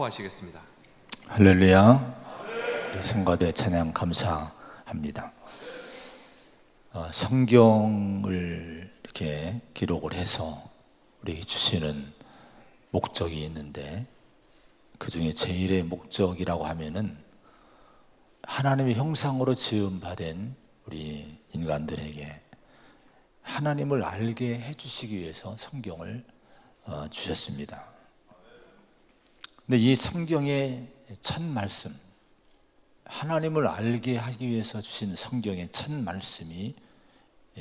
선포하시겠습니다. 할렐루야. 우리 성가대 찬양 감사합니다. 성경을 이렇게 기록을 해서 우리에게 주시는 목적이 있는데, 그 중에 제일의 목적이라고 하면은 하나님의 형상으로 지음받은 우리 인간들에게 하나님을 알게 해주시기 위해서 성경을 주셨습니다. 근데 이 성경의 첫 말씀, 하나님을 알게 하기 위해서 주신 성경의 첫 말씀이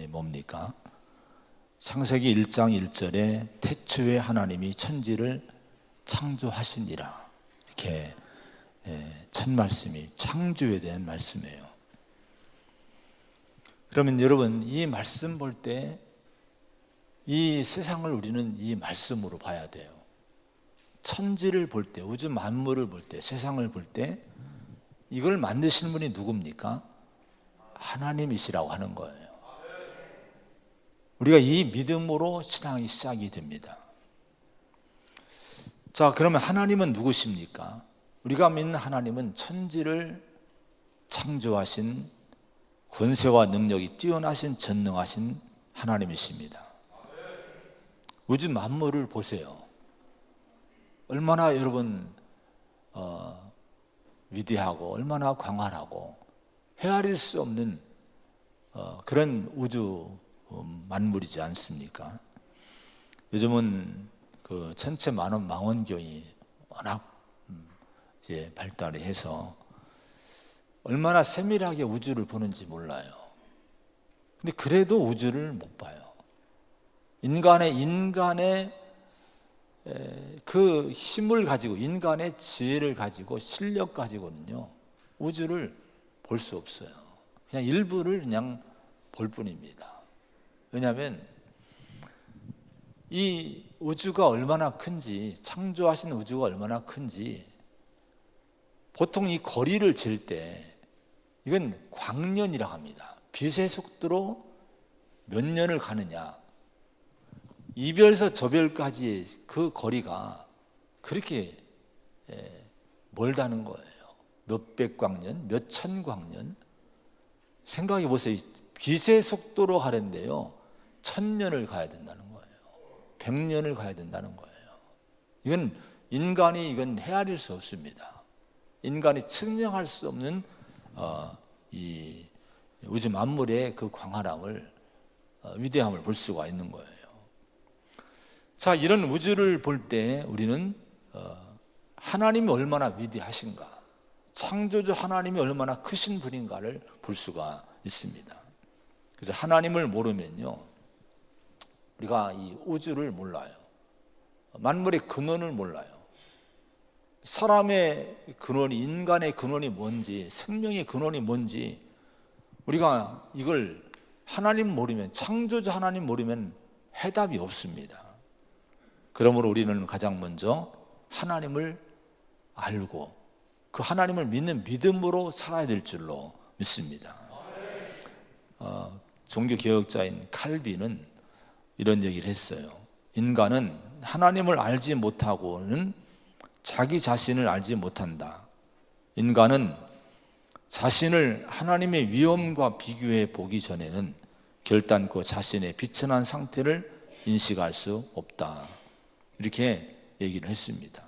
뭡니까? 창세기 1장 1절에 태초에 하나님이 천지를 창조하시니라, 이렇게 첫 말씀이 창조에 대한 말씀이에요. 그러면 여러분, 이 말씀 볼 때 이 세상을 우리는 이 말씀으로 봐야 돼요. 천지를 볼 때, 우주 만물을 볼 때, 세상을 볼 때 이걸 만드신 분이 누굽니까? 하나님이시라고 하는 거예요. 우리가 이 믿음으로 신앙이 시작이 됩니다. 자, 그러면 하나님은 누구십니까? 우리가 믿는 하나님은 천지를 창조하신 권세와 능력이 뛰어나신 전능하신 하나님이십니다. 우주 만물을 보세요. 얼마나 여러분 위대하고 얼마나 광활하고 헤아릴 수 없는 그런 우주 만물이지 않습니까? 요즘은 그 천체 망원경이 워낙 이제 발달이 해서 얼마나 세밀하게 우주를 보는지 몰라요. 근데 그래도 우주를 못 봐요. 인간의 그 힘을 가지고, 인간의 지혜를 가지고, 실력 가지고는요, 우주를 볼 수 없어요. 그냥 일부를 그냥 볼 뿐입니다. 왜냐하면 이 우주가 얼마나 큰지, 창조하신 우주가 얼마나 큰지, 보통 이 거리를 잴 때 이건 광년이라고 합니다. 빛의 속도로 몇 년을 가느냐, 이별에서 저별까지의 그 거리가 그렇게 멀다는 거예요. 몇백 광년, 몇천 광년. 생각해 보세요. 빛의 속도로 가는데요, 1000년을 가야 된다는 거예요. 100년을 가야 된다는 거예요. 이건 이건 헤아릴 수 없습니다. 인간이 측량할 수 없는 이 우주 만물의 그 광활함을, 위대함을 볼 수가 있는 거예요. 자, 이런 우주를 볼 때 우리는 하나님이 얼마나 위대하신가, 창조주 하나님이 얼마나 크신 분인가를 볼 수가 있습니다. 그래서 하나님을 모르면요, 우리가 이 우주를 몰라요. 만물의 근원을 몰라요. 사람의 근원이, 인간의 근원이 뭔지, 생명의 근원이 뭔지, 우리가 이걸 하나님 모르면, 창조주 하나님 모르면 해답이 없습니다. 그러므로 우리는 가장 먼저 하나님을 알고 그 하나님을 믿는 믿음으로 살아야 될 줄로 믿습니다. 종교개혁자인 칼빈은 이런 얘기를 했어요. 인간은 하나님을 알지 못하고는 자기 자신을 알지 못한다. 인간은 자신을 하나님의 위엄과 비교해 보기 전에는 결단코 자신의 비천한 상태를 인식할 수 없다. 이렇게 얘기를 했습니다.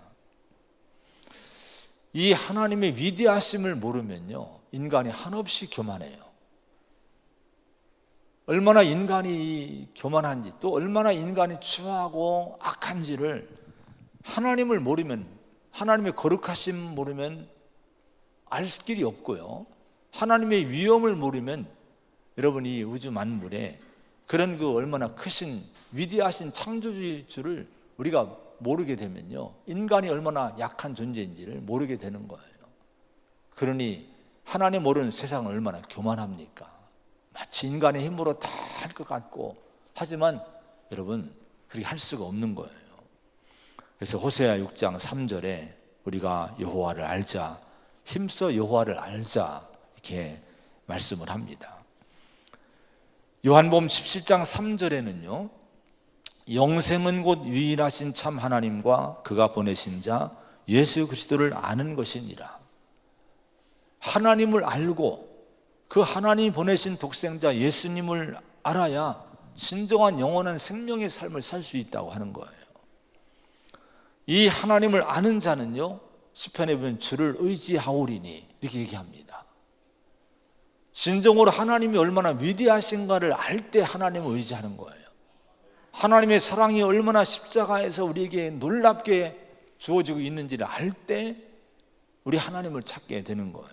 이 하나님의 위대하심을 모르면요, 인간이 한없이 교만해요. 얼마나 인간이 교만한지, 또 얼마나 인간이 추하고 악한지를 하나님을 모르면, 하나님의 거룩하심 모르면 알 길이 없고요, 하나님의 위엄을 모르면 여러분 이 우주 만물에 그런 그 얼마나 크신 위대하신 창조주를 우리가 모르게 되면요, 인간이 얼마나 약한 존재인지를 모르게 되는 거예요. 그러니 하나님 모르는 세상은 얼마나 교만합니까? 마치 인간의 힘으로 다 할 것 같고, 하지만 여러분 그렇게 할 수가 없는 거예요. 그래서 호세아 6장 3절에 우리가 여호와를 알자, 힘써 여호와를 알자, 이렇게 말씀을 합니다. 요한복음 17장 3절에는요, 영생은 곧 유일하신 참 하나님과 그가 보내신 자 예수 그리스도를 아는 것이니라. 하나님을 알고 그 하나님이 보내신 독생자 예수님을 알아야 진정한 영원한 생명의 삶을 살 수 있다고 하는 거예요. 이 하나님을 아는 자는요, 시편에 보면 주를 의지하오리니 이렇게 얘기합니다. 진정으로 하나님이 얼마나 위대하신가를 알 때 하나님을 의지하는 거예요. 하나님의 사랑이 얼마나 십자가에서 우리에게 놀랍게 주어지고 있는지를 알 때 우리 하나님을 찾게 되는 거예요.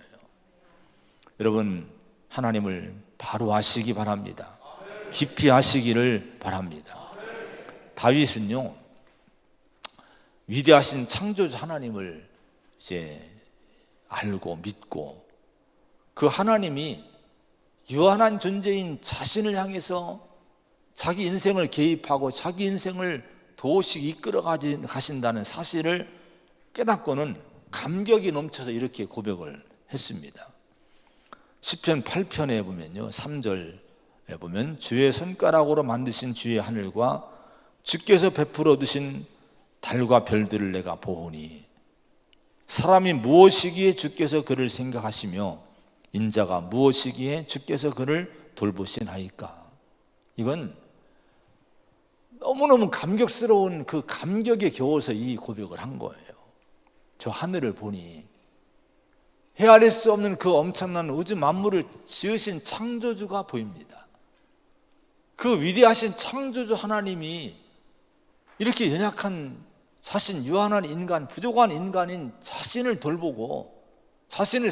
여러분, 하나님을 바로 아시기 바랍니다. 깊이 아시기를 바랍니다. 다윗은요, 위대하신 창조주 하나님을 이제 알고 믿고 그 하나님이 유한한 존재인 자신을 향해서 자기 인생을 개입하고 자기 인생을 도씩 이끌어 가신다는 사실을 깨닫고는 감격이 넘쳐서 이렇게 고백을 했습니다. 시편 8편에 보면요, 3절에 보면 주의 손가락으로 만드신 주의 하늘과 주께서 베풀어 두신 달과 별들을 내가 보오니 사람이 무엇이기에 주께서 그를 생각하시며 인자가 무엇이기에 주께서 그를 돌보시나이까. 이건 너무너무 감격스러운 그 감격에 겨워서 이 고백을 한 거예요. 저 하늘을 보니 헤아릴 수 없는 그 엄청난 우주 만물을 지으신 창조주가 보입니다. 그 위대하신 창조주 하나님이 이렇게 연약한 자신, 유한한 인간, 부족한 인간인 자신을 돌보고 자신을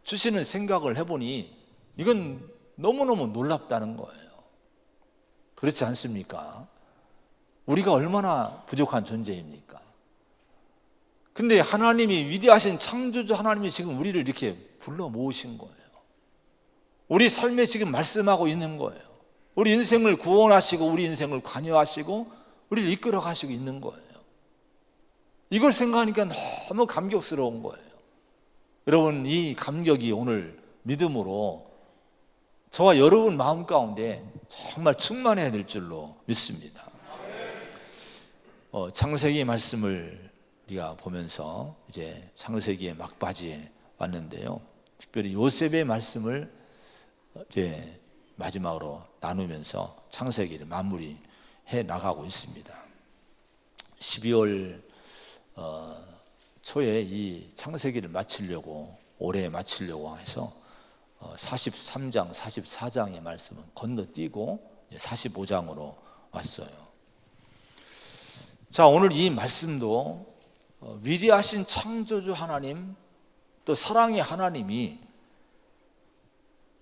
주시는 생각을 해보니 이건 너무너무 놀랍다는 거예요. 그렇지 않습니까? 우리가 얼마나 부족한 존재입니까? 근데 하나님이, 위대하신 창조주 하나님이 지금 우리를 이렇게 불러 모으신 거예요. 우리 삶에 지금 말씀하고 있는 거예요. 우리 인생을 구원하시고 우리 인생을 관여하시고 우리를 이끌어 가시고 있는 거예요. 이걸 생각하니까 너무 감격스러운 거예요. 여러분, 이 감격이 오늘 믿음으로 저와 여러분 마음 가운데 정말 충만해야 될 줄로 믿습니다. 창세기 말씀을 우리가 보면서 이제 창세기의 막바지에 왔는데요, 특별히 요셉의 말씀을 이제 마지막으로 나누면서 창세기를 마무리해 나가고 있습니다. 12월 초에 이 창세기를 올해 마치려고 해서 43장, 44장의 말씀은 건너뛰고 45장으로 왔어요. 자, 오늘 이 말씀도 위대하신 창조주 하나님, 또 사랑의 하나님이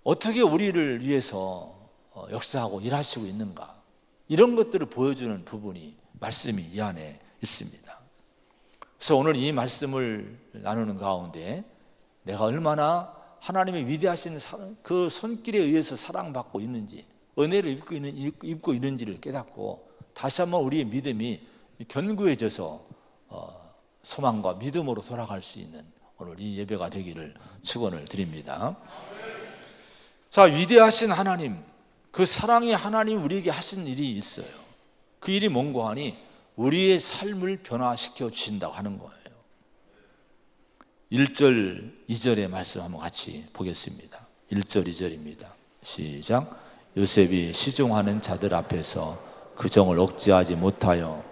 어떻게 우리를 위해서 역사하고 일하시고 있는가, 이런 것들을 보여주는 부분이 말씀이 이 안에 있습니다. 그래서 오늘 이 말씀을 나누는 가운데 내가 얼마나 하나님의 위대하신 그 손길에 의해서 사랑받고 있는지, 은혜를 입고 있는지를 깨닫고 다시 한번 우리의 믿음이 견고해져서 소망과 믿음으로 돌아갈 수 있는 오늘 이 예배가 되기를 축원을 드립니다. 자, 위대하신 하나님, 그 사랑의 하나님 우리에게 하신 일이 있어요. 그 일이 뭔가 하니 우리의 삶을 변화시켜 주신다고 하는 거예요. 1절, 2절의 말씀 한번 같이 보겠습니다. 1절, 2절입니다. 시작. 요셉이 시종하는 자들 앞에서 그 정을 억제하지 못하여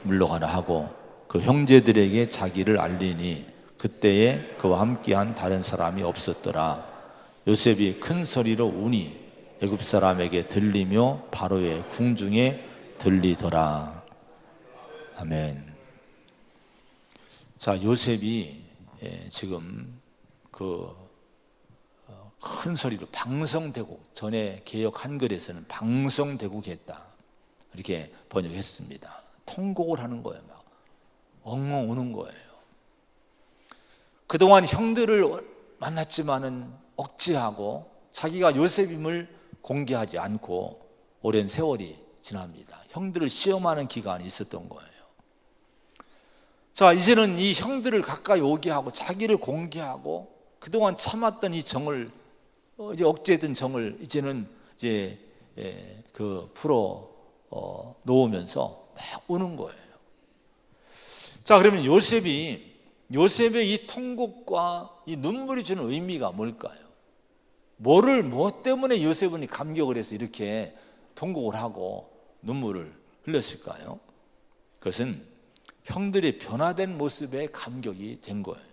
물러가라 하고 그 형제들에게 자기를 알리니 그때에 그와 함께한 다른 사람이 없었더라. 요셉이 큰 소리로 우니 애굽 사람에게 들리며 바로의 궁중에 들리더라. 아멘. 자, 요셉이 지금 큰 소리로 방성되고, 전에 개역 한글에서는 방성되고 했다 이렇게 번역했습니다. 통곡을 하는 거예요. 막 엉엉 우는 거예요. 그동안 형들을 만났지만은 억제하고 자기가 요셉임을 공개하지 않고 오랜 세월이 지납니다. 형들을 시험하는 기간이 있었던 거예요. 자, 이제는 이 형들을 가까이 오게 하고 자기를 공개하고 그동안 참았던 이 정을, 이제 억제했던 정을 이제는 풀어 놓으면서 막 우는 거예요. 자, 그러면 요셉의 이 통곡과 이 눈물이 주는 의미가 뭘까요? 뭐 때문에 요셉은 감격을 해서 이렇게 통곡을 하고 눈물을 흘렸을까요? 그것은 형들의 변화된 모습에 감격이 된 거예요.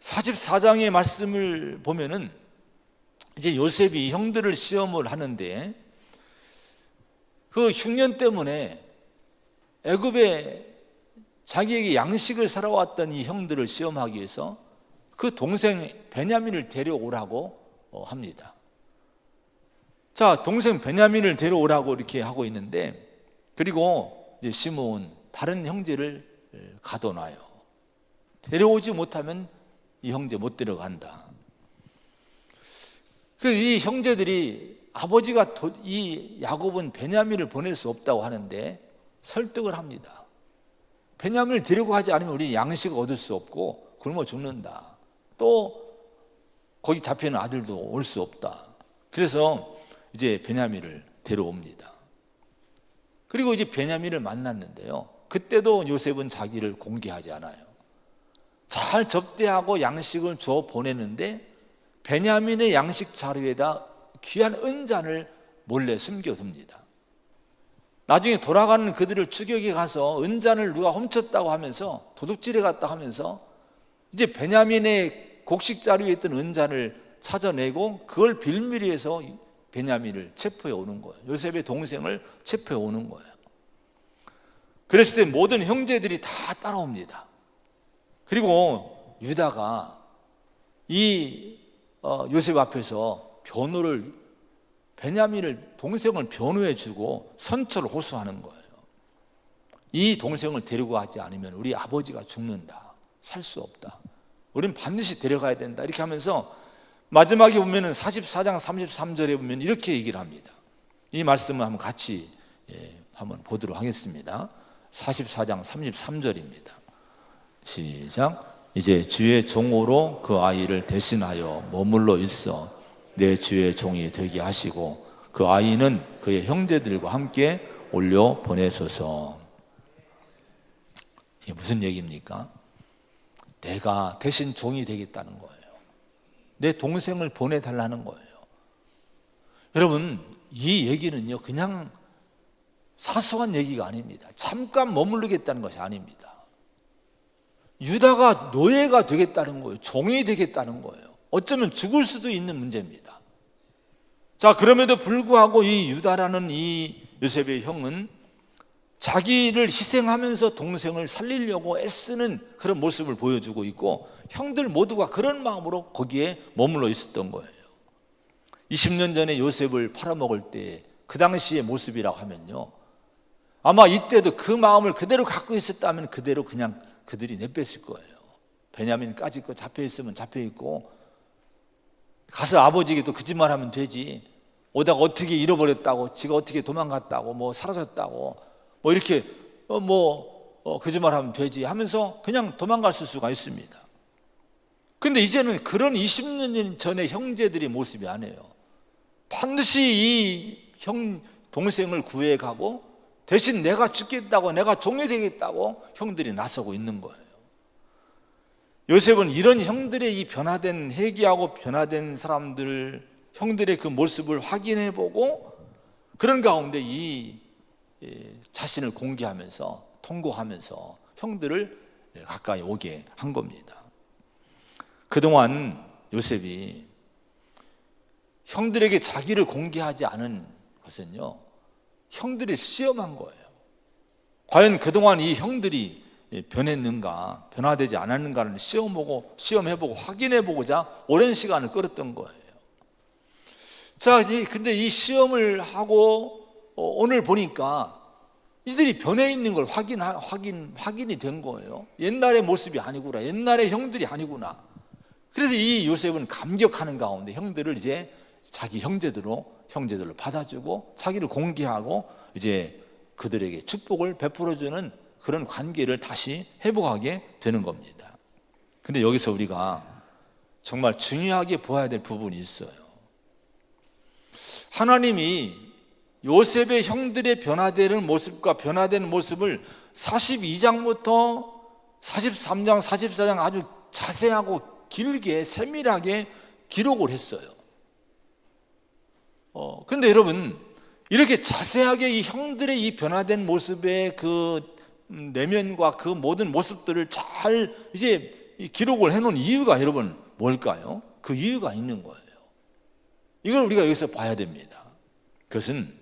44장의 말씀을 보면은 이제 요셉이 형들을 시험을 하는데 그 흉년 때문에 애굽에 자기에게 양식을 사러왔던 이 형들을 시험하기 위해서 그 동생 베냐민을 데려오라고 합니다. 자, 동생 베냐민을 데려오라고 이렇게 하고 있는데, 그리고 이제 시므온 다른 형제를 가둬놔요. 데려오지 못하면 이 형제 못 데려간다. 이 형제들이 아버지가 이 야곱은 베냐민을 보낼 수 없다고 하는데 설득을 합니다. 베냐민을 데리고 가지 않으면 우리 양식을 얻을 수 없고 굶어 죽는다. 또 거기 잡히는 아들도 올 수 없다. 그래서 이제 베냐민을 데려옵니다. 그리고 이제 베냐민을 만났는데요, 그때도 요셉은 자기를 공개하지 않아요. 잘 접대하고 양식을 줘 보내는데 베냐민의 양식 자루에다 귀한 은잔을 몰래 숨겨둡니다. 나중에 돌아가는 그들을 추격해 가서 은잔을 누가 훔쳤다고 하면서 도둑질해 갔다 하면서 이제 베냐민의 곡식 자루에 있던 은잔을 찾아내고 그걸 빌미로 해서 베냐민을 체포해 오는 거예요. 요셉의 동생을 체포해 오는 거예요. 그랬을 때 모든 형제들이 다 따라옵니다. 그리고 유다가 이 요셉 앞에서 베냐민을 동생을 변호해 주고 선처를 호소하는 거예요. 이 동생을 데리고 가지 않으면 우리 아버지가 죽는다. 살 수 없다. 우리는 반드시 데려가야 된다. 이렇게 하면서 마지막에 보면은 44장 33절에 보면 이렇게 얘기를 합니다. 이 말씀을 한번 같이 한번 보도록 하겠습니다. 44장 33절입니다. 시작. 이제 주의 종으로 그 아이를 대신하여 머물러 있어 내 주의 종이 되게 하시고 그 아이는 그의 형제들과 함께 올려 보내소서. 이게 무슨 얘기입니까? 내가 대신 종이 되겠다는 거예요. 내 동생을 보내달라는 거예요. 여러분, 이 얘기는요 그냥 사소한 얘기가 아닙니다. 잠깐 머무르겠다는 것이 아닙니다. 유다가 노예가 되겠다는 거예요. 종이 되겠다는 거예요. 어쩌면 죽을 수도 있는 문제입니다. 자, 그럼에도 불구하고 이 유다라는 이 요셉의 형은 자기를 희생하면서 동생을 살리려고 애쓰는 그런 모습을 보여주고 있고, 형들 모두가 그런 마음으로 거기에 머물러 있었던 거예요. 20년 전에 요셉을 팔아먹을 때 그 당시의 모습이라고 하면요, 아마 이때도 그 마음을 그대로 갖고 있었다면 그대로 그냥 그들이 내뺐을 거예요. 베냐민까지 거 잡혀 있으면 잡혀 있고, 가서 아버지에게 또 거짓말하면 되지, 오다가 어떻게 잃어버렸다고, 지가 어떻게 도망갔다고, 뭐 사라졌다고, 뭐 이렇게 거짓말하면 되지 하면서 그냥 도망갔을 수가 있습니다. 근데 이제는 그런 20년 전의 형제들의 모습이 아니에요. 반드시 이 동생을 구해가고 대신 내가 죽겠다고, 내가 종이 되겠다고 형들이 나서고 있는 거예요. 요셉은 이런 형들의 이 변화된, 회개하고 변화된 사람들, 형들의 그 모습을 확인해보고 그런 가운데 이 자신을 공개하면서 통곡하면서 형들을 가까이 오게 한 겁니다. 그동안 요셉이 형들에게 자기를 공개하지 않은 것은요, 형들이 시험한 거예요. 과연 그동안 이 형들이 변했는가, 변화되지 않았는가를 시험해보고 확인해보고자 오랜 시간을 끌었던 거예요. 자, 근데 이 시험을 하고 오늘 보니까 이들이 변해 있는 걸 확인이 된 거예요. 옛날의 모습이 아니구나, 옛날의 형들이 아니구나. 그래서 이 요셉은 감격하는 가운데 형들을 이제 자기 형제들로 받아주고 자기를 공개하고 이제 그들에게 축복을 베풀어주는 그런 관계를 다시 회복하게 되는 겁니다. 근데 여기서 우리가 정말 중요하게 보아야 될 부분이 있어요. 하나님이 요셉의 형들의 변화되는 모습과 변화된 모습을 42장부터 43장, 44장 아주 자세하고 길게 세밀하게 기록을 했어요. 근데 여러분, 이렇게 자세하게 이 형들의 이 변화된 모습의 그 내면과 그 모든 모습들을 잘 이제 기록을 해놓은 이유가 여러분 뭘까요? 그 이유가 있는 거예요. 이걸 우리가 여기서 봐야 됩니다. 그것은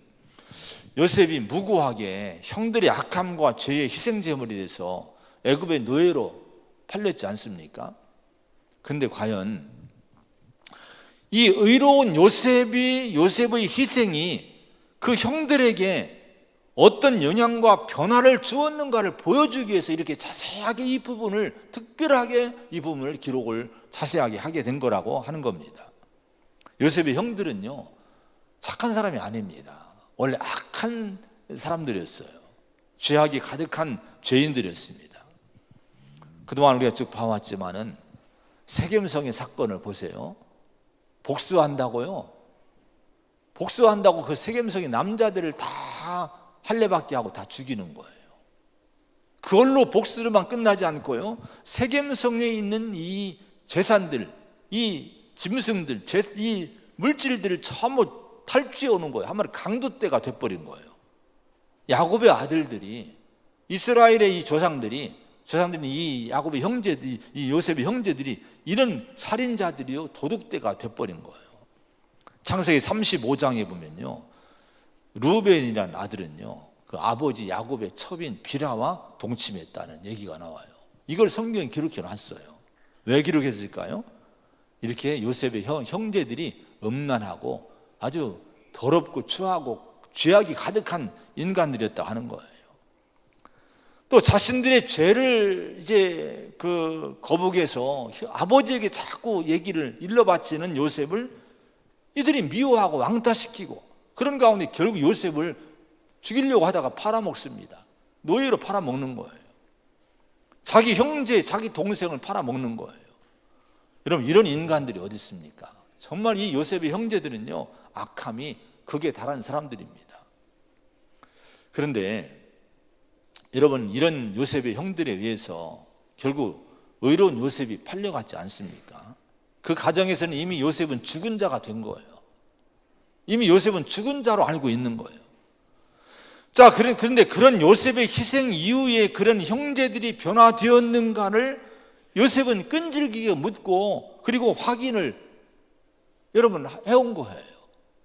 요셉이 무고하게 형들의 악함과 죄의 희생제물이 돼서 애굽의 노예로 팔렸지 않습니까? 그런데 과연 이 의로운 요셉의 희생이 그 형들에게 어떤 영향과 변화를 주었는가를 보여주기 위해서 이렇게 자세하게 이 부분을, 특별하게 이 부분을 기록을 자세하게 하게 된 거라고 하는 겁니다. 요셉의 형들은요, 착한 사람이 아닙니다. 원래 악한 사람들이었어요. 죄악이 가득한 죄인들이었습니다. 그동안 우리가 쭉 봐왔지만은 세겜성의 사건을 보세요. 복수한다고요? 복수한다고 그 세겜성의 남자들을 다 할례받게 하고 다 죽이는 거예요. 그걸로 복수로만 끝나지 않고요, 세겜성에 있는 이 재산들, 이 짐승들, 이 물질들을 전부 탈취해 오는 거예요. 한마디로 강도떼가 돼버린 거예요. 야곱의 아들들이, 이스라엘의 이 조상들이 이 야곱의 형제들이, 이 요셉의 형제들이 이런 살인자들이요, 도둑떼가 돼버린 거예요. 창세기 35장에 보면요, 루벤이라는 아들은요, 그 아버지 야곱의 첩인 비라와 동침했다는 얘기가 나와요. 이걸 성경에 기록해 놨어요. 왜 기록했을까요? 이렇게 요셉의 형제들이 음란하고 아주 더럽고 추하고 죄악이 가득한 인간들이었다 하는 거예요. 또 자신들의 죄를 이제 그 거북에서 아버지에게 자꾸 얘기를 일러바치는 요셉을 이들이 미워하고 왕따시키고, 그런 가운데 결국 요셉을 죽이려고 하다가 팔아먹습니다. 노예로 팔아먹는 거예요. 자기 형제, 자기 동생을 팔아먹는 거예요. 여러분, 이런 인간들이 어디 있습니까? 정말 이 요셉의 형제들은요, 악함이 극에 달한 사람들입니다. 그런데 여러분, 이런 요셉의 형들에 의해서 결국 의로운 요셉이 팔려갔지 않습니까? 그 가정에서는 이미 요셉은 죽은 자가 된 거예요. 이미 요셉은 죽은 자로 알고 있는 거예요. 자, 그런데 그런 요셉의 희생 이후에 그런 형제들이 변화되었는가를 요셉은 끈질기게 묻고, 그리고 확인을 여러분 해온 거예요.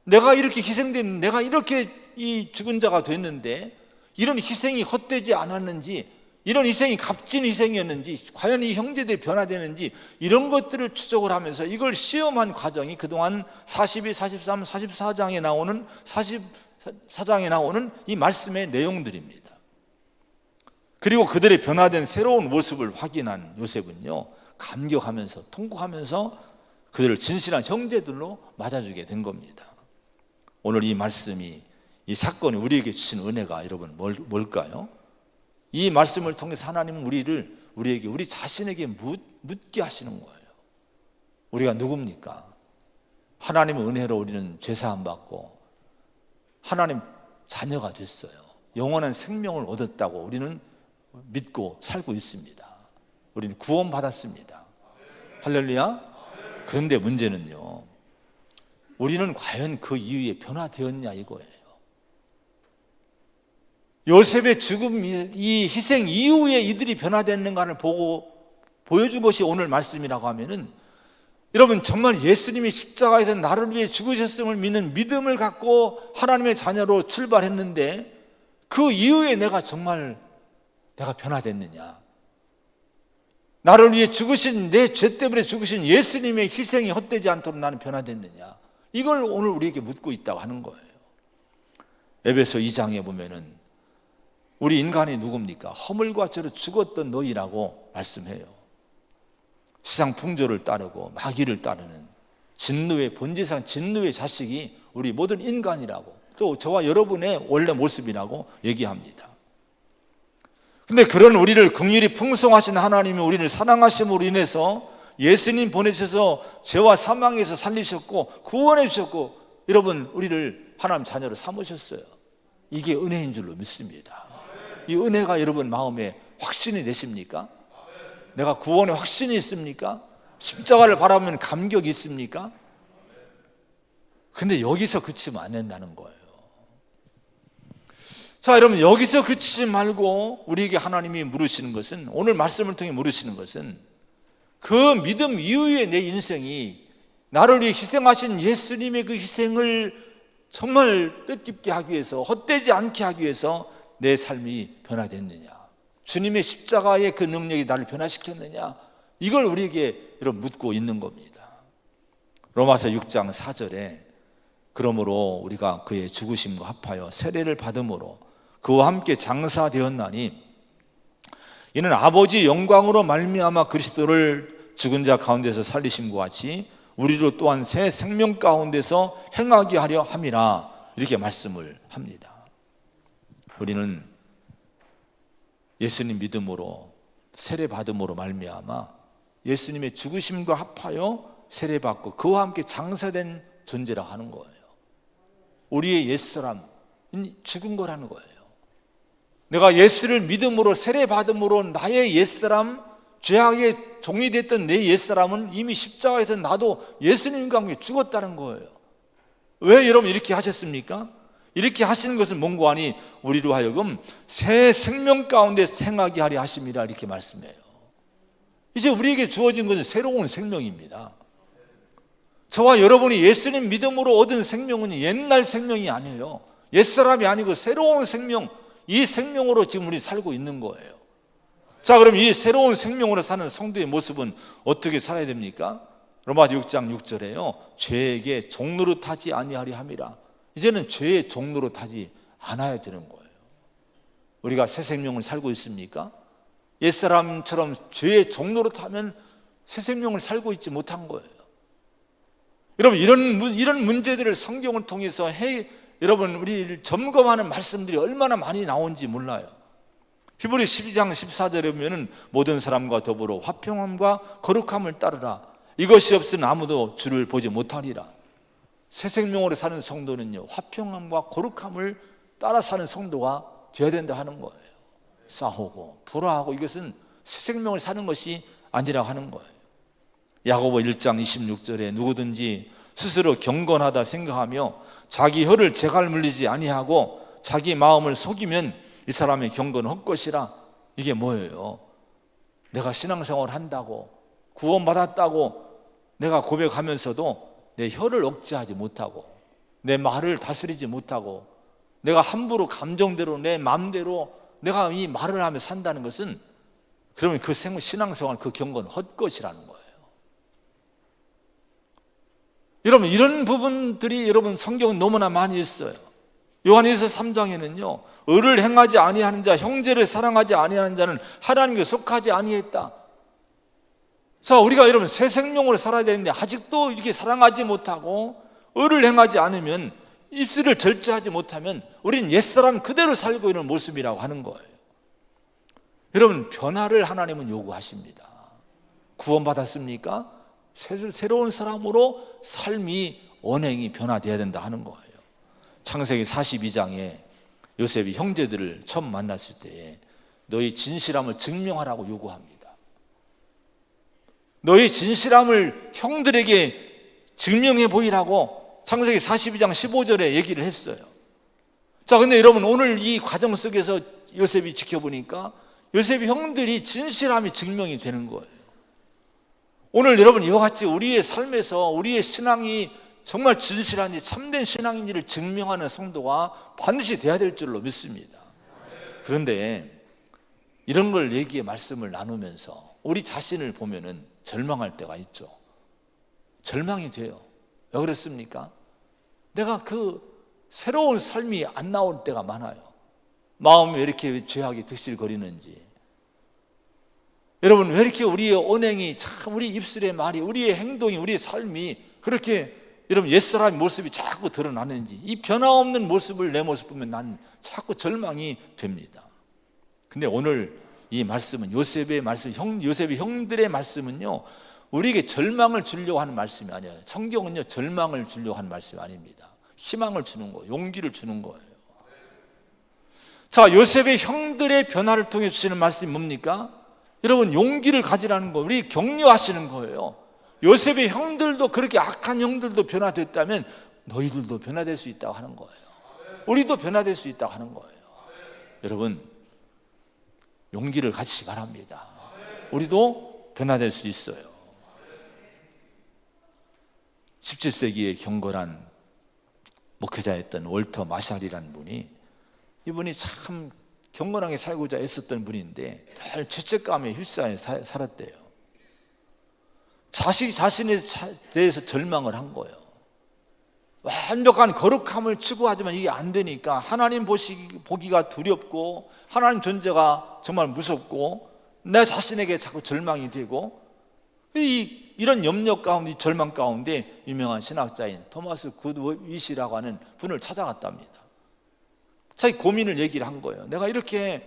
내가 이렇게 희생된, 내가 이렇게 이 죽은 자가 됐는데 이런 희생이 헛되지 않았는지, 이런 희생이 값진 희생이었는지, 과연 이 형제들이 변화되는지, 이런 것들을 추적을 하면서 이걸 시험한 과정이 그동안 42, 43, 44장에 나오는 44장에 나오는 이 말씀의 내용들입니다. 그리고 그들의 변화된 새로운 모습을 확인한 요셉은요, 감격하면서 통곡하면서 그들을 진실한 형제들로 맞아주게 된 겁니다. 오늘 이 말씀이, 이 사건이 우리에게 주신 은혜가 여러분 뭘까요? 이 말씀을 통해서 하나님은 우리에게, 우리 자신에게 묻게 하시는 거예요. 우리가 누굽니까? 하나님의 은혜로 우리는 죄사함 받고 하나님 자녀가 됐어요. 영원한 생명을 얻었다고 우리는 믿고 살고 있습니다. 우리는 구원받았습니다. 할렐루야. 그런데 문제는요, 우리는 과연 그 이후에 변화되었냐 이거예요. 요셉의 죽음, 이 희생 이후에 이들이 변화됐는가를 보여준 것이 오늘 말씀이라고 하면은, 여러분 정말 예수님이 십자가에서 나를 위해 죽으셨음을 믿는 믿음을 갖고 하나님의 자녀로 출발했는데 그 이후에 내가 변화됐느냐, 나를 위해 죽으신, 내 죄 때문에 죽으신 예수님의 희생이 헛되지 않도록 나는 변화됐느냐, 이걸 오늘 우리에게 묻고 있다고 하는 거예요. 에베소 2장에 보면은 우리 인간이 누굽니까? 허물과 죄로 죽었던 너희라고 말씀해요. 세상 풍조를 따르고 마귀를 따르는 진노의 본질상 진노의 자식이 우리 모든 인간이라고, 또 저와 여러분의 원래 모습이라고 얘기합니다. 근데 그런 우리를 긍휼히 풍성하신 하나님이 우리를 사랑하심으로 인해서 예수님 보내셔서 죄와 사망에서 살리셨고 구원해 주셨고, 여러분 우리를 하나님 자녀로 삼으셨어요. 이게 은혜인 줄로 믿습니다. 이 은혜가 여러분 마음에 확신이 되십니까? 내가 구원의 확신이 있습니까? 십자가를 바라보면 감격이 있습니까? 근데 여기서 그치면 안 된다는 거예요. 자, 여러분, 여기서 그치지 말고 우리에게 하나님이 물으시는 것은, 오늘 말씀을 통해 물으시는 것은, 그 믿음 이후에 내 인생이 나를 위해 희생하신 예수님의 그 희생을 정말 뜻깊게 하기 위해서, 헛되지 않게 하기 위해서 내 삶이 변화됐느냐, 주님의 십자가의 그 능력이 나를 변화시켰느냐, 이걸 우리에게 여러분 묻고 있는 겁니다. 로마서 6장 4절에 그러므로 우리가 그의 죽으심과 합하여 세례를 받음으로 그와 함께 장사되었나니 이는 아버지 영광으로 말미암아 그리스도를 죽은 자 가운데서 살리심과 같이 우리로 또한 새 생명 가운데서 행하게 하려 함이라, 이렇게 말씀을 합니다. 우리는 예수님 믿음으로 세례 받음으로 말미암아 예수님의 죽으심과 합하여 세례 받고 그와 함께 장사된 존재라 하는 거예요. 우리의 옛사람 죽은 거라는 거예요. 내가 예수를 믿음으로 세례 받음으로 나의 옛사람, 죄악의 종이 됐던 내 옛사람은 이미 십자가에서 나도 예수님과 함께 죽었다는 거예요. 왜 여러분 이렇게 하셨습니까? 이렇게 하시는 것은 뭔고 하니 우리로 하여금 새 생명 가운데 행하게 하려 하심이라, 이렇게 말씀해요. 이제 우리에게 주어진 것은 새로운 생명입니다. 저와 여러분이 예수님 믿음으로 얻은 생명은 옛날 생명이 아니에요. 옛사람이 아니고 새로운 생명, 이 생명으로 지금 우리 살고 있는 거예요. 자, 그럼 이 새로운 생명으로 사는 성도의 모습은 어떻게 살아야 됩니까? 로마서 6장 6절에요. 죄에게 종노릇하지 아니하려 함이라. 이제는 죄의 종노릇하지 않아야 되는 거예요. 우리가 새 생명을 살고 있습니까? 옛사람처럼 죄의 종노릇하면 새 생명을 살고 있지 못한 거예요. 여러분, 이런 문제들을 성경을 통해서 여러분 우리를 점검하는 말씀들이 얼마나 많이 나온지 몰라요. 히브리 12장 14절에 보면 모든 사람과 더불어 화평함과 거룩함을 따르라. 이것이 없으면 아무도 주를 보지 못하리라. 새 생명으로 사는 성도는요, 화평함과 거룩함을 따라 사는 성도가 되어야 된다 하는 거예요. 싸우고 불화하고 이것은 새 생명을 사는 것이 아니라 하는 거예요. 야고보 1장 26절에 누구든지 스스로 경건하다 생각하며 자기 혀를 재갈 물리지 아니하고 자기 마음을 속이면 이 사람의 경건은 헛것이라. 이게 뭐예요? 내가 신앙생활을 한다고 구원받았다고 내가 고백하면서도 내 혀를 억제하지 못하고 내 말을 다스리지 못하고 내가 함부로 감정대로 내 마음대로 내가 이 말을 하며 산다는 것은, 그러면 그 신앙생활, 그 경건은 헛것이라는 거예요. 여러분, 이런 부분들이 여러분 성경은 너무나 많이 있어요. 요한일서 3장에는요 의를 행하지 아니하는 자, 형제를 사랑하지 아니하는 자는 하나님께 속하지 아니했다. 자, 우리가 여러분 새 생명으로 살아야 되는데 아직도 이렇게 사랑하지 못하고 의를 행하지 않으면, 입술을 절제하지 못하면 우리는 옛사람 그대로 살고 있는 모습이라고 하는 거예요. 여러분, 변화를 하나님은 요구하십니다. 구원받았습니까? 새로운 사람으로 삶이, 언행이 변화되어야 된다 하는 거예요. 창세기 42장에 요셉이 형제들을 처음 만났을 때 너희 진실함을 증명하라고 요구합니다. 너희 진실함을 형들에게 증명해 보이라고 창세기 42장 15절에 얘기를 했어요. 자, 근데 여러분 오늘 이 과정 속에서 요셉이 지켜보니까 요셉의 형들이 진실함이 증명이 되는 거예요. 오늘 여러분 이와 같이 우리의 삶에서 우리의 신앙이 정말 진실한지 참된 신앙인지를 증명하는 성도가 반드시 돼야 될 줄로 믿습니다. 그런데 이런 걸 얘기의 말씀을 나누면서 우리 자신을 보면은 절망할 때가 있죠. 절망이 돼요. 왜 그렇습니까? 내가 그 새로운 삶이 안 나올 때가 많아요. 마음이 왜 이렇게 죄악이 득실거리는지, 여러분 왜 이렇게 우리의 언행이, 참 우리 입술의 말이, 우리의 행동이, 우리의 삶이 그렇게 여러분 옛사람의 모습이 자꾸 드러나는지, 이 변화없는 모습을, 내 모습 보면 난 자꾸 절망이 됩니다. 근데 오늘 이 말씀은 요셉의 말씀, 요셉의 형들의 말씀은요 우리에게 절망을 주려고 하는 말씀이 아니에요. 성경은요 절망을 주려고 하는 말씀이 아닙니다. 희망을 주는 거예요. 용기를 주는 거예요. 자, 요셉의 형들의 변화를 통해 주시는 말씀이 뭡니까? 여러분, 용기를 가지라는 거예요. 우리 격려하시는 거예요. 요셉의 형들도, 그렇게 악한 형들도 변화됐다면 너희들도 변화될 수 있다고 하는 거예요. 우리도 변화될 수 있다고 하는 거예요. 여러분, 용기를 가지시 바랍니다. 우리도 변화될 수 있어요. 17세기에 경건한 목회자였던 월터 마샬이라는 분이, 이분이 참 경건하게 살고자 애썼던 분인데 늘 죄책감에 휩싸여 살았대요. 자신에 대해서 절망을 한 거예요. 완벽한 거룩함을 추구하지만 이게 안 되니까 하나님 보기가 두렵고 하나님 존재가 정말 무섭고 내 자신에게 자꾸 절망이 되고, 이런 염려 가운데, 절망 가운데 유명한 신학자인 토마스 굿윗이라고 하는 분을 찾아갔답니다. 자기 고민을 얘기를 한 거예요. 내가 이렇게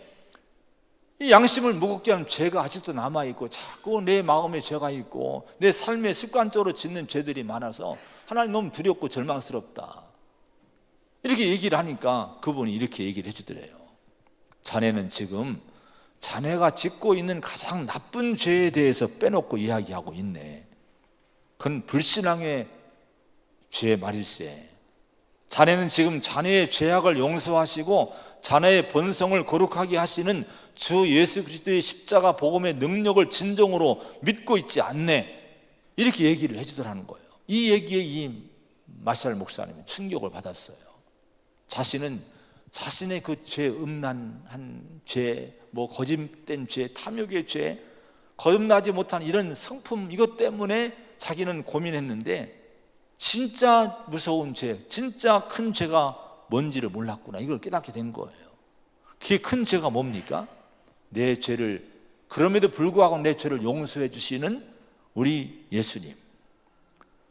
이 양심을 무겁게 하는 죄가 아직도 남아있고 자꾸 내 마음에 죄가 있고 내 삶에 습관적으로 짓는 죄들이 많아서 하나님 너무 두렵고 절망스럽다, 이렇게 얘기를 하니까 그분이 이렇게 얘기를 해주더래요. 자네는 지금 자네가 짓고 있는 가장 나쁜 죄에 대해서 빼놓고 이야기하고 있네. 그건 불신앙의 죄 말일세. 자네는 지금 자네의 죄악을 용서하시고 자네의 본성을 거룩하게 하시는 주 예수 그리스도의 십자가 복음의 능력을 진정으로 믿고 있지 않네, 이렇게 얘기를 해주더라는 거예요. 이 얘기에 이 마샬 목사님은 충격을 받았어요. 자신은 자신의 그 죄, 음란한 죄, 거짓된 죄, 탐욕의 죄, 거듭나지 못한 이런 성품, 이것 때문에 자기는 고민했는데 진짜 무서운 죄, 진짜 큰 죄가 뭔지를 몰랐구나, 이걸 깨닫게 된 거예요. 그게 큰 죄가 뭡니까? 내 죄를, 그럼에도 불구하고 내 죄를 용서해 주시는 우리 예수님,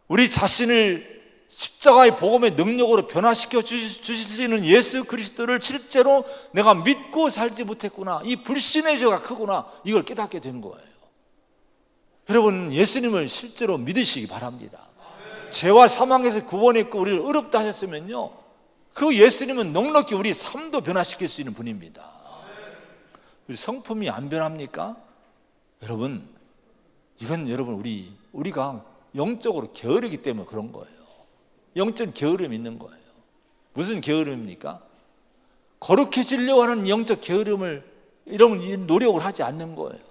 우리 자신을 십자가의 복음의 능력으로 변화시켜 주시는 예수 그리스도를 실제로 내가 믿고 살지 못했구나, 이 불신의 죄가 크구나, 이걸 깨닫게 된 거예요. 여러분, 예수님을 실제로 믿으시기 바랍니다. 죄와 사망에서 구원했고 우리를 의롭다 하셨으면요, 그 예수님은 넉넉히 우리 삶도 변화시킬 수 있는 분입니다. 우리 성품이 안 변합니까? 여러분, 이건 여러분 우리가 영적으로 게으르기 때문에 그런 거예요. 영적 게으름이 있는 거예요. 무슨 게으름입니까? 거룩해지려고 하는 영적 게으름을, 이런 노력을 하지 않는 거예요.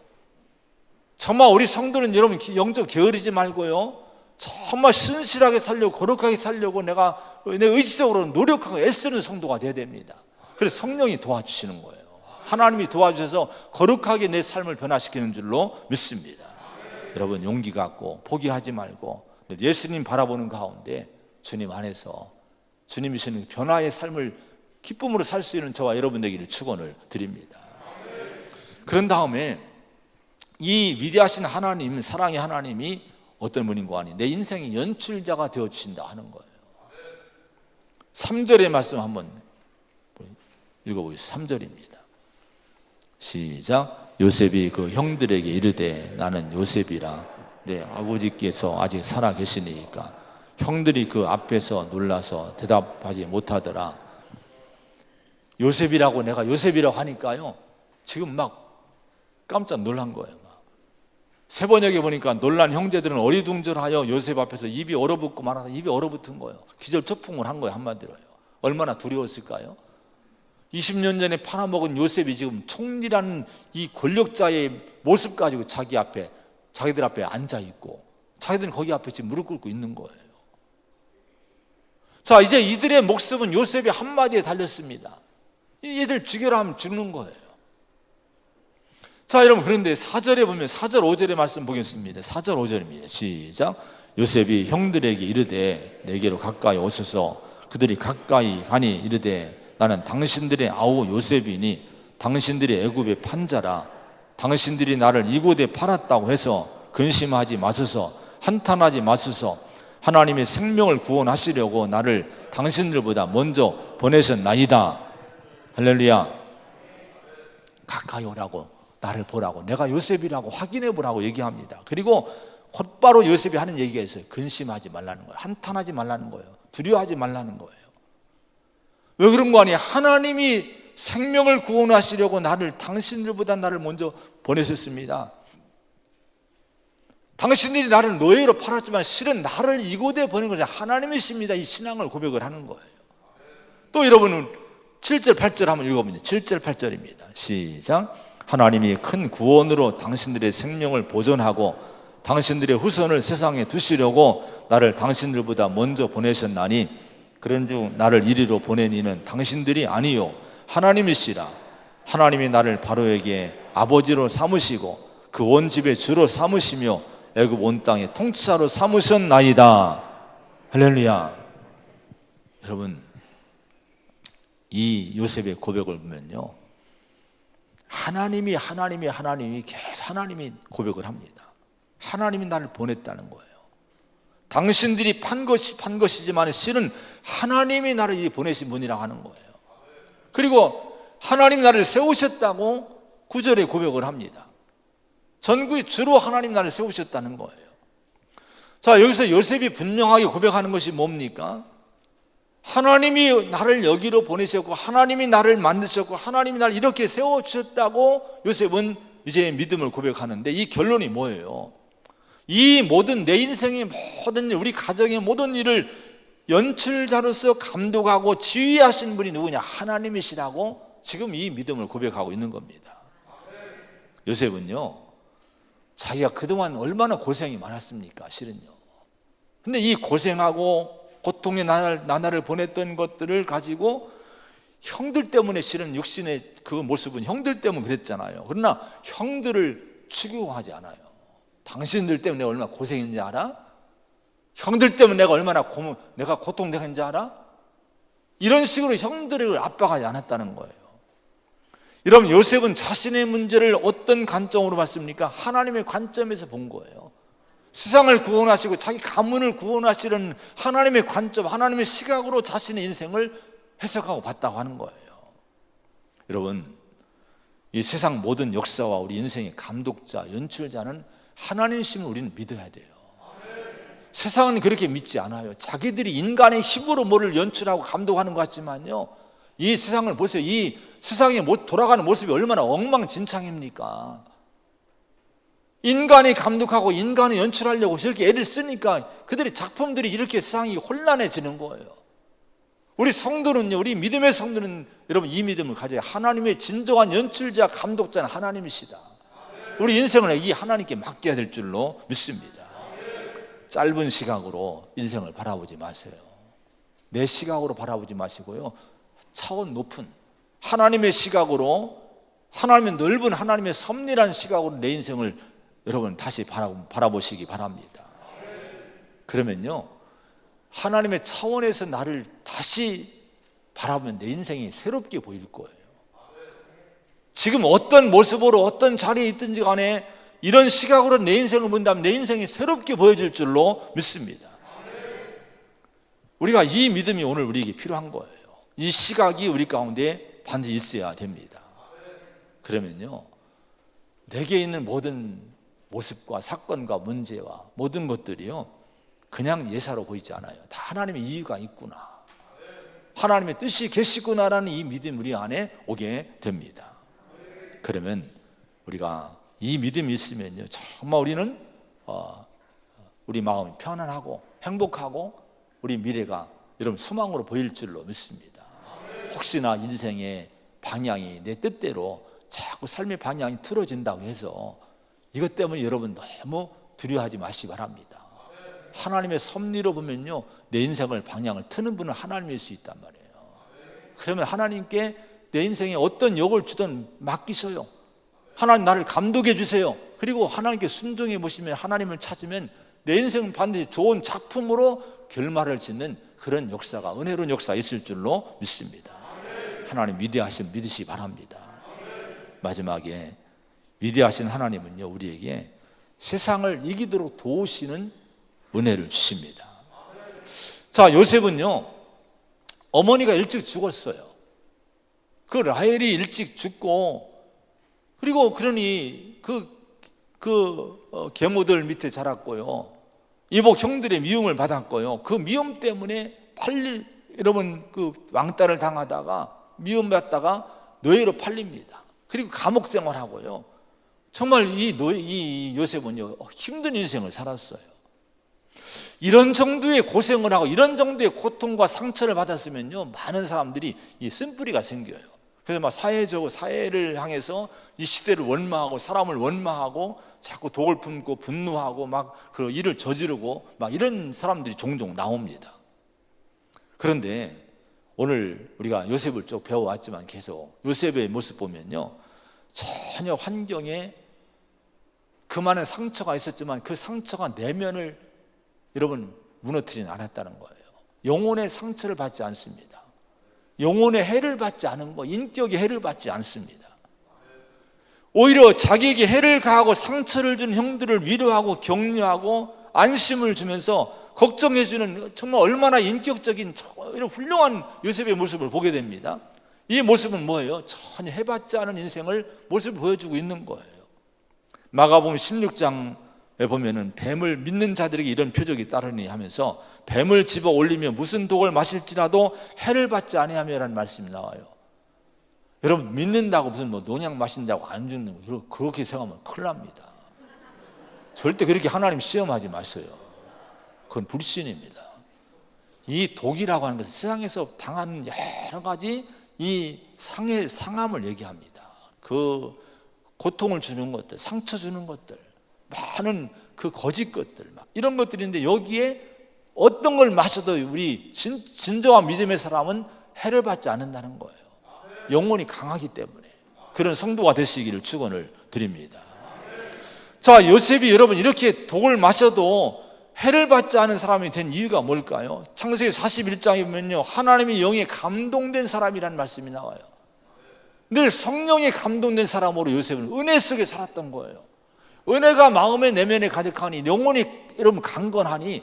정말 우리 성도는 여러분 영적 게으르지 말고요, 정말 신실하게 살려고, 거룩하게 살려고 내가 내 의지적으로 노력하고 애쓰는 성도가 돼야 됩니다. 그래서 성령이 도와주시는 거예요. 하나님이 도와주셔서 거룩하게 내 삶을 변화시키는 줄로 믿습니다. 여러분, 용기 갖고 포기하지 말고 예수님 바라보는 가운데 주님 안에서 주님이 주시는 변화의 삶을 기쁨으로 살 수 있는 저와 여러분 되기를 축원을 드립니다. 그런 다음에 이 위대하신 하나님, 사랑의 하나님이 어떤 분인가 하니 내 인생의 연출자가 되어주신다 하는 거예요. 3절의 말씀 한번 읽어보겠습니다. 3절입니다. 시작. 요셉이 그 형들에게 이르되 나는 요셉이라 내 아버지께서 아직 살아 계시니까 형들이 그 앞에서 놀라서 대답하지 못하더라. 요셉이라고, 내가 요셉이라고 하니까요, 지금 막 깜짝 놀란 거예요. 세 번역에 보니까 놀란 형제들은 어리둥절하여 요셉 앞에서 입이 얼어붙고 말하다 입이 얼어붙은 거예요. 기절초풍을 한 거예요. 한마디로요. 얼마나 두려웠을까요? 20년 전에 팔아먹은 요셉이 지금 총리라는 이 권력자의 모습 가지고 자기들 앞에 앉아 있고 자기들은 거기 앞에 지금 무릎 꿇고 있는 거예요. 자, 이제 이들의 목숨은 요셉의 한마디에 달렸습니다. 얘들 죽여라 하면 죽는 거예요. 자, 여러분, 그런데 4절에 보면 4절 5절의 말씀 보겠습니다. 4절 5절입니다. 시작. 요셉이 형들에게 이르되 내게로 가까이 오소서. 그들이 가까이 가니 이르되 나는 당신들의 아우 요셉이니 당신들이 애굽의 판자라. 당신들이 나를 이곳에 팔았다고 해서 근심하지 마소서. 한탄하지 마소서. 하나님의 생명을 구원하시려고 나를 당신들보다 먼저 보내셨나이다. 할렐루야. 가까이 오라고, 나를 보라고, 내가 요셉이라고 확인해 보라고 얘기합니다. 그리고 곧바로 요셉이 하는 얘기가 있어요. 근심하지 말라는 거예요. 한탄하지 말라는 거예요. 두려워하지 말라는 거예요. 왜 그런 거 아니에요? 하나님이 생명을 구원하시려고 당신들보다 나를 먼저 보내셨습니다. 당신들이 나를 노예로 팔았지만 실은 나를 이곳에 보낸 것이 하나님이십니다. 이 신앙을 고백을 하는 거예요. 또 여러분은 7절 8절 한번 읽어보면 7절 8절입니다. 시작. 하나님이 큰 구원으로 당신들의 생명을 보존하고 당신들의 후손을 세상에 두시려고 나를 당신들보다 먼저 보내셨나니 그런즉 나를 이리로 보낸 이는 당신들이 아니요 하나님이시라. 하나님이 나를 바로에게 아버지로 삼으시고 그 온 집의 주로 삼으시며 애굽 온 땅의 통치자로 삼으셨나이다. 할렐루야. 여러분, 이 요셉의 고백을 보면요, 하나님이 계속 하나님이 고백을 합니다. 하나님이 나를 보냈다는 거예요. 당신들이 판 것이지만 실은 하나님이 나를 보내신 분이라고 하는 거예요. 그리고 하나님 나를 세우셨다고 9절에 고백을 합니다. 전국의 주로 하나님 나를 세우셨다는 거예요. 자, 여기서 요셉이 분명하게 고백하는 것이 뭡니까? 하나님이 나를 여기로 보내셨고 하나님이 나를 만드셨고 하나님이 나를 이렇게 세워주셨다고 요셉은 이제 믿음을 고백하는데, 이 결론이 뭐예요? 이 모든 내 인생의 모든 일, 우리 가정의 모든 일을 연출자로서 감독하고 지휘하신 분이 누구냐? 하나님이시라고 지금 이 믿음을 고백하고 있는 겁니다. 요셉은요, 자기가 그동안 얼마나 고생이 많았습니까? 실은요. 근데 이 고생하고 고통의 나날을 보냈던 것들을 가지고 형들 때문에, 실은 육신의 그 모습은 형들 때문에 그랬잖아요. 그러나 형들을 추구하지 않아요. 당신들 때문에 내가 얼마나 고생했는지 알아? 형들 때문에 내가 얼마나 고통당했는지 알아? 이런 식으로 형들을 압박하지 않았다는 거예요. 여러분, 요셉은 자신의 문제를 어떤 관점으로 봤습니까? 하나님의 관점에서 본 거예요. 세상을 구원하시고 자기 가문을 구원하시는 하나님의 관점, 하나님의 시각으로 자신의 인생을 해석하고 봤다고 하는 거예요. 여러분, 이 세상 모든 역사와 우리 인생의 감독자, 연출자는 하나님이심을 우리는 믿어야 돼요. 세상은 그렇게 믿지 않아요. 자기들이 인간의 힘으로 뭐를 연출하고 감독하는 것 같지만요, 이 세상을 보세요. 이 세상이 돌아가는 모습이 얼마나 엉망진창입니까? 인간이 감독하고 인간이 연출하려고 저렇게 애를 쓰니까 그들의 작품들이 이렇게 세상이 혼란해지는 거예요. 우리 성도는요, 우리 믿음의 성도는 여러분 이 믿음을 가져야, 하나님의 진정한 연출자, 감독자는 하나님이시다. 우리 인생을 이 하나님께 맡겨야 될 줄로 믿습니다. 짧은 시각으로 인생을 바라보지 마세요. 내 시각으로 바라보지 마시고요, 차원 높은 하나님의 시각으로, 하나님의 넓은 하나님의 섭리한 시각으로 내 인생을 여러분 다시 바라보시기 바랍니다. 그러면요, 하나님의 차원에서 나를 다시 바라보면 내 인생이 새롭게 보일 거예요. 지금 어떤 모습으로 어떤 자리에 있든지 간에 이런 시각으로 내 인생을 본다면 내 인생이 새롭게 보여질 줄로 믿습니다. 우리가 이 믿음이 오늘 우리에게 필요한 거예요. 이 시각이 우리 가운데 반드시 있어야 됩니다. 그러면요, 내게 있는 모든 모습과 사건과 문제와 모든 것들이요, 그냥 예사로 보이지 않아요. 다 하나님의 이유가 있구나, 하나님의 뜻이 계시구나라는 이 믿음 우리 안에 오게 됩니다. 그러면 우리가 이 믿음이 있으면요, 정말 우리는 우리 마음이 편안하고 행복하고 우리 미래가 여러분 소망으로 보일 줄로 믿습니다. 혹시나 인생의 방향이 내 뜻대로 자꾸 삶의 방향이 틀어진다고 해서 이것 때문에 여러분 너무 두려워하지 마시기 바랍니다. 하나님의 섭리로 보면요, 내 인생을 방향을 트는 분은 하나님일 수 있단 말이에요. 그러면 하나님께 내 인생에 어떤 역을 주든 맡기셔요. 하나님 나를 감독해 주세요. 그리고 하나님께 순종해 보시면, 하나님을 찾으면 내 인생은 반드시 좋은 작품으로 결말을 짓는 그런 역사가, 은혜로운 역사가 있을 줄로 믿습니다. 하나님 위대하신 믿으시기 바랍니다. 마지막에 위대하신 하나님은요, 우리에게 세상을 이기도록 도우시는 은혜를 주십니다. 자, 요셉은요, 어머니가 일찍 죽었어요. 그 라헬이 일찍 죽고, 그리고 그러니 계모들 밑에 자랐고요, 이복 형들의 미움을 받았고요, 그 미움 때문에 빨리 여러분 그 왕따를 당하다가 미움받다가 노예로 팔립니다. 그리고 감옥 생활하고요. 정말 이 요셉은요, 힘든 인생을 살았어요. 이런 정도의 고생을 하고 이런 정도의 고통과 상처를 받았으면요, 많은 사람들이 이 쓴뿌리가 생겨요. 그래서 막 사회를 향해서 이 시대를 원망하고 사람을 원망하고 자꾸 독을 품고 분노하고 막 그 일을 저지르고 막 이런 사람들이 종종 나옵니다. 그런데 오늘 우리가 요셉을 쭉 배워왔지만 계속 요셉의 모습 보면요, 전혀 환경에 그 많은 상처가 있었지만 그 상처가 내면을 여러분 무너뜨리지 않았다는 거예요. 영혼의 상처를 받지 않습니다. 영혼의 해를 받지 않은 거, 인격의 해를 받지 않습니다. 오히려 자기에게 해를 가하고 상처를 준 형들을 위로하고 격려하고 안심을 주면서 걱정해주는, 정말 얼마나 인격적인 이런 훌륭한 요셉의 모습을 보게 됩니다. 이 모습은 뭐예요? 전혀 해봤지 않은 인생을 모습을 보여주고 있는 거예요. 마가복음 16장에 보면은 뱀을 믿는 자들에게 이런 표적이 따르니 하면서 뱀을 집어 올리며 무슨 독을 마실지라도 해를 받지 아니하며라는 말씀이 나와요. 여러분, 믿는다고 무슨 농약 마신다고 안 죽는 거, 그렇게 생각하면 큰일 납니다. 절대 그렇게 하나님 시험하지 마세요. 그건 불신입니다. 이 독이라고 하는 것은 세상에서 당하는 여러 가지 이 상함을 얘기합니다. 그 고통을 주는 것들, 상처 주는 것들, 많은 그 거짓 것들, 막 이런 것들인데, 여기에 어떤 걸 마셔도 우리 진정한 믿음의 사람은 해를 받지 않는다는 거예요. 영혼이 강하기 때문에. 그런 성도가 되시기를 축원을 드립니다. 자, 요셉이 여러분 이렇게 독을 마셔도 해를 받지 않은 사람이 된 이유가 뭘까요? 창세기 41장에 보면요, 하나님의 영에 감동된 사람이라는 말씀이 나와요. 늘 성령에 감동된 사람으로 요셉은 은혜 속에 살았던 거예요. 은혜가 마음의 내면에 가득하니 영혼이 여러분 강건하니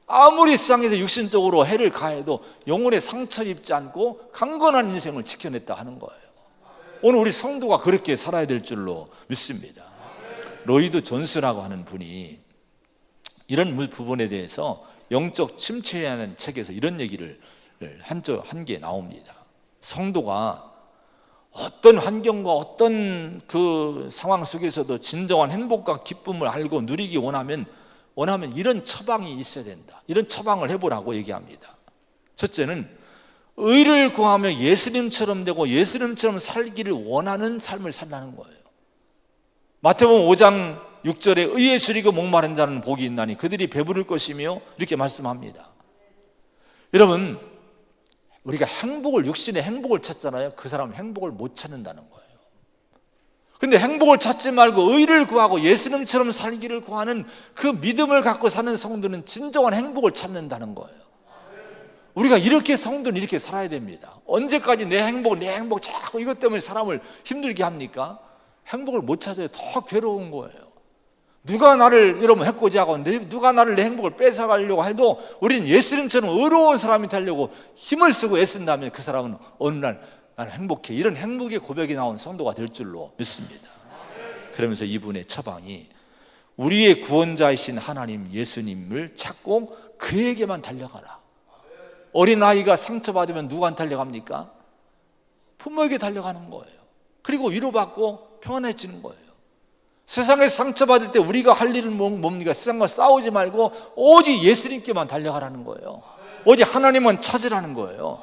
아무리 세상에서 육신적으로 해를 가해도 영혼의 상처를 입지 않고 강건한 인생을 지켜냈다 하는 거예요. 오늘 우리 성도가 그렇게 살아야 될 줄로 믿습니다. 로이드 존스라고 하는 분이 이런 부분에 대해서 영적 침체라는 책에서 이런 얘기를 한 게 나옵니다. 성도가 어떤 환경과 어떤 그 상황 속에서도 진정한 행복과 기쁨을 알고 누리기 원하면 이런 처방이 있어야 된다. 이런 처방을 해보라고 얘기합니다. 첫째는 의를 구하며 예수님처럼 되고 예수님처럼 살기를 원하는 삶을 살라는 거예요. 마태복음 5장 6절에 의에 줄이고 목마른 자는 복이 있나니 그들이 배부를 것이며 이렇게 말씀합니다. 여러분, 우리가 육신의 행복을 찾잖아요. 그 사람은 행복을 못 찾는다는 거예요. 근데 행복을 찾지 말고 의를 구하고 예수님처럼 살기를 구하는 그 믿음을 갖고 사는 성도는 진정한 행복을 찾는다는 거예요. 우리가 이렇게 성도는 이렇게 살아야 됩니다. 언제까지 내 행복 자꾸 이것 때문에 사람을 힘들게 합니까? 행복을 못 찾아요. 더 괴로운 거예요. 누가 나를 여러분 해코지하고 누가 나를 내 행복을 뺏어가려고 해도 우리는 예수님처럼 의로운 사람이 되려고 힘을 쓰고 애쓴다면 그 사람은 어느 날 나는 행복해, 이런 행복의 고백이 나온 성도가 될 줄로 믿습니다. 그러면서 이분의 처방이 우리의 구원자이신 하나님 예수님을 찾고 그에게만 달려가라. 어린아이가 상처받으면 누구한테 달려갑니까? 부모에게 달려가는 거예요. 그리고 위로받고 평안해지는 거예요. 세상에서 상처받을 때 우리가 할 일은 뭡니까? 세상과 싸우지 말고 오직 예수님께만 달려가라는 거예요. 오직 하나님만 찾으라는 거예요.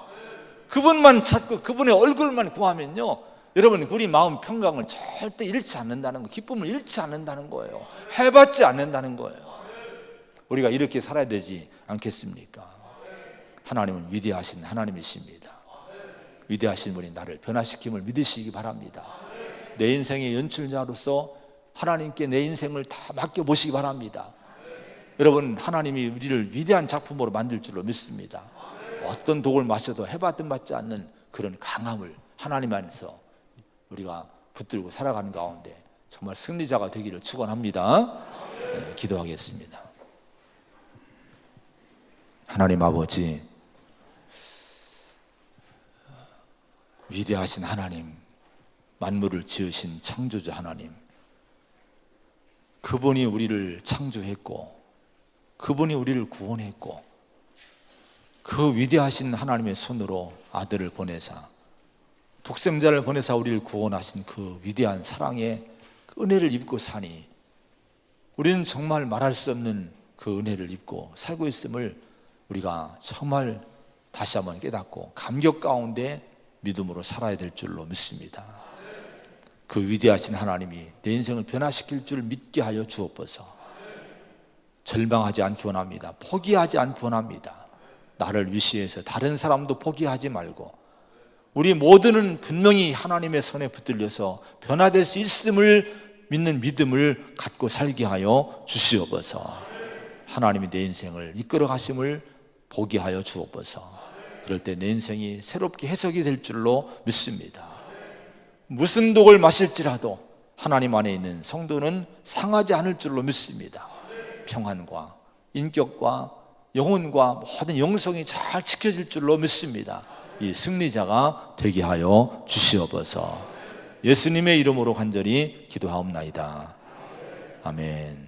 그분만 찾고 그분의 얼굴만 구하면요, 여러분 우리 마음 평강을 절대 잃지 않는다는 거, 기쁨을 잃지 않는다는 거예요. 해받지 않는다는 거예요. 우리가 이렇게 살아야 되지 않겠습니까? 하나님은 위대하신 하나님이십니다. 위대하신 분이 나를 변화시킴을 믿으시기 바랍니다. 내 인생의 연출자로서 하나님께 내 인생을 다 맡겨보시기 바랍니다. 여러분, 하나님이 우리를 위대한 작품으로 만들 줄로 믿습니다. 어떤 독을 마셔도 해받든 받지 않는 그런 강함을 하나님 안에서 우리가 붙들고 살아가는 가운데 정말 승리자가 되기를 축원합니다. 네, 기도하겠습니다. 하나님 아버지, 위대하신 하나님, 만물을 지으신 창조주 하나님, 그분이 우리를 창조했고 그분이 우리를 구원했고 그 위대하신 하나님의 손으로 아들을 보내사 독생자를 보내사 우리를 구원하신 그 위대한 사랑의 그 은혜를 입고 사니 우리는 정말 말할 수 없는 그 은혜를 입고 살고 있음을 우리가 정말 다시 한번 깨닫고 감격 가운데 믿음으로 살아야 될 줄로 믿습니다. 그 위대하신 하나님이 내 인생을 변화시킬 줄 믿게 하여 주옵소서. 절망하지 않기 원합니다. 포기하지 않기 원합니다. 나를 위시해서 다른 사람도 포기하지 말고 우리 모두는 분명히 하나님의 손에 붙들려서 변화될 수 있음을 믿는 믿음을 갖고 살게 하여 주시옵소서. 하나님이 내 인생을 이끌어 가심을 보게 하여 주옵소서. 그럴 때 내 인생이 새롭게 해석이 될 줄로 믿습니다. 무슨 독을 마실지라도 하나님 안에 있는 성도는 상하지 않을 줄로 믿습니다. 평안과 인격과 영혼과 모든 영성이 잘 지켜질 줄로 믿습니다. 이 승리자가 되게 하여 주시옵소서. 예수님의 이름으로 간절히 기도하옵나이다. 아멘.